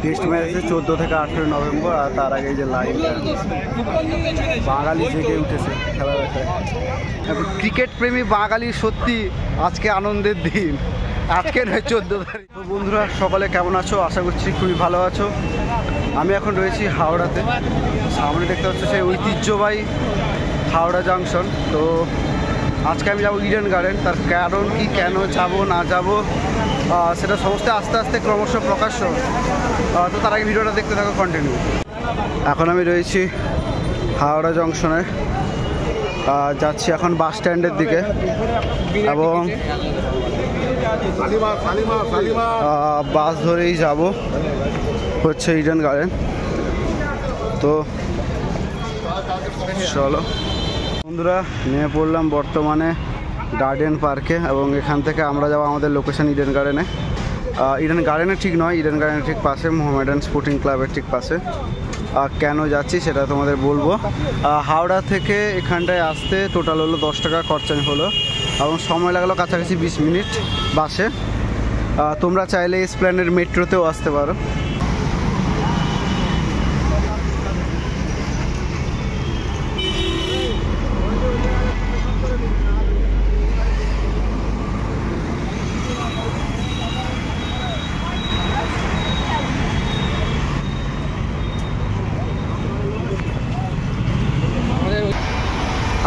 Test match আছে 14 থেকে 18 November. আর তার আগে যে লাইনটা বাঙালি জেগে উঠেছে খেলা দেখায়। ক্রিকেট প্রেমী বাঙালি সত্যি আজকে আনন্দের দিন, আজকে নয় 14 তারিখ। তো বন্ধুরা সকালে কেমন আছো? আশা করছি খুবই ভালো আছো। আমি এখন রয়েছি হাওড়াতে, সামনে দেখতে হচ্ছে সেই ঐতিহ্যবাহী হাওড়া জাংশন। তো আজকে আমি যাবো ইডেন গার্ডেন। তার কারণ কি, কেন যাব না যাব সেটা সমস্ত আস্তে আস্তে ক্রমশ প্রকাশ্য। তো তার আগে ভিডিওটা দেখতে থাকো কন্টিনিউ। এখন আমি রয়েছি হাওড়া জংশনে, যাচ্ছি এখন বাস স্ট্যান্ডের দিকে এবং বাস ধরেই যাব হচ্ছে ইডেন গার্ডেন। তো চলো বন্ধুরা, নেমে পড়লাম বর্তমানে গার্ডেন পার্কে এবং এখান থেকে আমরা যাবো আমাদের লোকেশন ইডেন গার্ডেনে। ইডেন গার্ডেনে ঠিক নয়, ইডেন গার্ডেনের ঠিক পাশে মোহামেডান স্পোর্টিং ক্লাবের ঠিক পাশে। কেন যাচ্ছি সেটা তোমাদের বলবো। হাওড়া থেকে এখানটায় আসতে টোটাল হলো 10 টাকা খরচা হলো এবং সময় লাগলো কাছাকাছি 20 মিনিট বাসে। তোমরা চাইলে এসপ্ল্যানেড মেট্রোতেও আসতে পারো।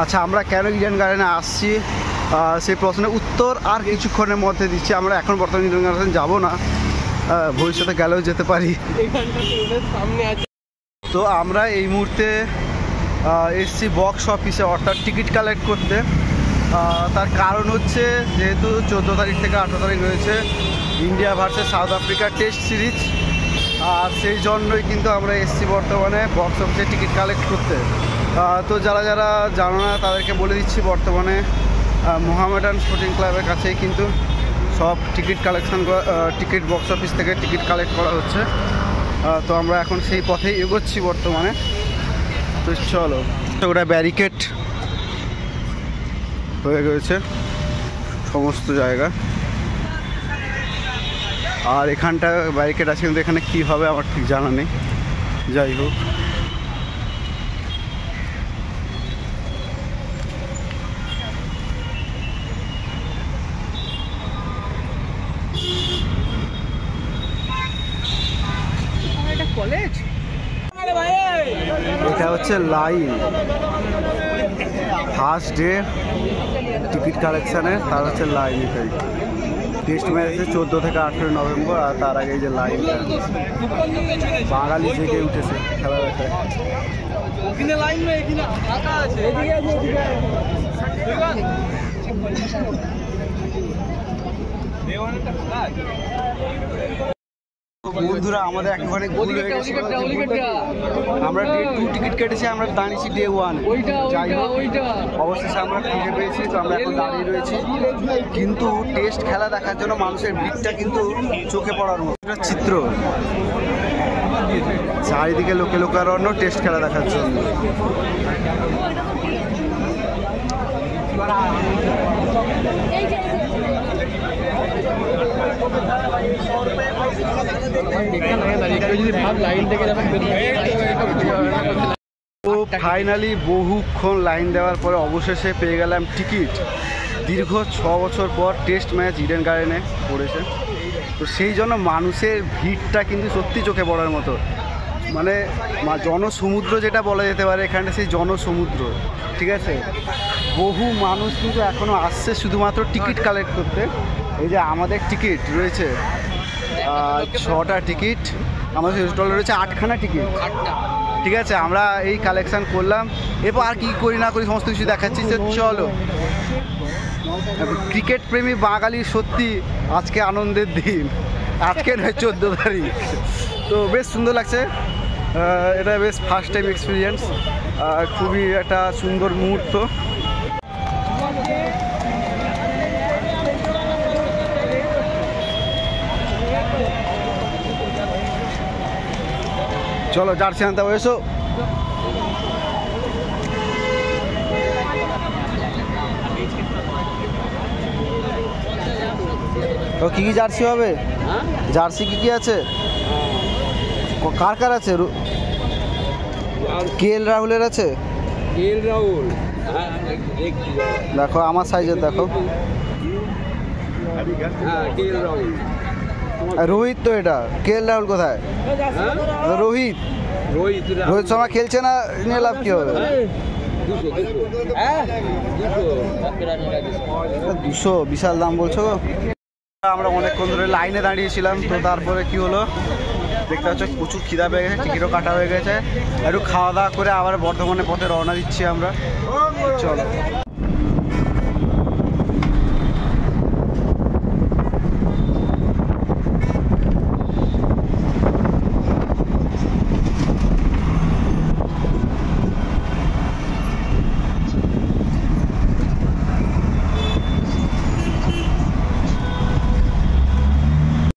আচ্ছা, আমরা কেন ইডেন গার্ডেনে আসছি সেই প্রশ্নের উত্তর আর কিছুক্ষণের মধ্যে দিচ্ছি। আমরা এখন বর্তমানে ইডেন গার্ডেন যাবো না, ভবিষ্যতে গেলেও যেতে পারি। তো আমরা এই মুহূর্তে এসছি বক্স অফিসে, অর্থাৎ টিকিট কালেক্ট করতে। তার কারণ হচ্ছে যেহেতু 14 তারিখ থেকে 18 তারিখ রয়েছে India versus South Africa test series, আর সেই জন্যই কিন্তু আমরা এসছি বর্তমানে বক্স অফিসে টিকিট কালেক্ট করতে। তো যারা যারা জানো না তাদেরকে বলে দিচ্ছি, বর্তমানে মোহামেডান স্পোর্টিং ক্লাবের কাছেই কিন্তু সব ticket collection ticket box office থেকে টিকিট কালেক্ট করা হচ্ছে। তো আমরা এখন সেই পথেই এগোচ্ছি বর্তমানে। তো চলো, ওটা ব্যারিকেড হয়ে গেছে সমস্ত জায়গা, আর এখানটা ব্যারিকেড আছে কিন্তু এখানে কী হবে আমার ঠিক জানা নেই। যাই হোক, এটা হচ্ছে লাইন ফার্স্ট ডে টিকিট কালেকশানের, তার হচ্ছে লাইন। এটাই টেস্ট ম্যাচ আছে 14 থেকে 18 নভেম্বর। আর তার আগে যে লাইনটা বাঙালি জেগে উঠেছে খেলা দেখায়। বন্ধুরা আমাদের একেবারে ভুল হয়ে গেছে, আমরা ডে 2 টিকিট কেটেছি, আমরা দাঁড়িয়েছি ডে 1। যাই হোক, অবশেষে আমরা খুঁজে পেয়েছি। তো আমরা এখন দাঁড়িয়ে রয়েছি, কিন্তু টেস্ট খেলা দেখার জন্য মানুষের ভিড়টা কিন্তু চোখে পড়ার মতো চিত্র। চারিদিকে লোকে লোকারণ্য টেস্ট খেলা দেখার জন্য। তো ফাইনালি বহুক্ষণ লাইন দেওয়ার পরে অবশেষে পেয়ে গেলাম টিকিট। দীর্ঘ 6 বছর পর টেস্ট ম্যাচ ইডেন গার্ডেনে পড়েছে। তো সেই জন্য মানুষের ভিড়টা কিন্তু সত্যি চোখে পড়ার মতো, মানে জনসমুদ্র যেটা বলা যেতে পারে এখানে, সেই জনসমুদ্র। ঠিক আছে, বহু মানুষ কিন্তু এখনও আসছে শুধুমাত্র টিকিট কালেক্ট করতে। এই যে আমাদের টিকিট রয়েছে 6টা টিকিট, আমাদের টোটাল রয়েছে 8খানা টিকিট। ঠিক আছে, আমরা এই কালেকশান করলাম, এরপর আর কী করি না করি সমস্ত কিছু দেখাচ্ছি। তো চলো, ক্রিকেট প্রেমী বাঙালি সত্যি আজকে আনন্দের দিন, আজকে নয় 14 তারিখ। তো বেশ সুন্দর লাগছে, এটা বেশ ফার্স্ট টাইম এক্সপিরিয়েন্স, খুবই একটা সুন্দর মুহূর্ত। চলো জার্সি আনতে হবে, এসো। তো কী কী জার্সি হবে? জার্সি কী কী আছে? কার কার আছে? KL রাহুলের আছে। KL রাহুল দেখো আমার সাইজের দেখো। KL রাহুল। রোহিত তো এটা। KL রাহুল কোথায়? রোহিত রোহিত শর্মা খেলছে না, নিয়ে লাভ কি হবে? 200 বিশাল দাম বলছো। আমরা অনেকক্ষণ ধরে লাইনে দাঁড়িয়েছিলাম, তো তারপরে কি হলো দেখতে পাচ্ছ প্রচুর খিদা পেয়ে গেছে, টিকিটও কাটা হয়ে গেছে। একটু খাওয়া দাওয়া করে আবার বর্ধমানের পথে রওনা দিচ্ছি আমরা। চলো।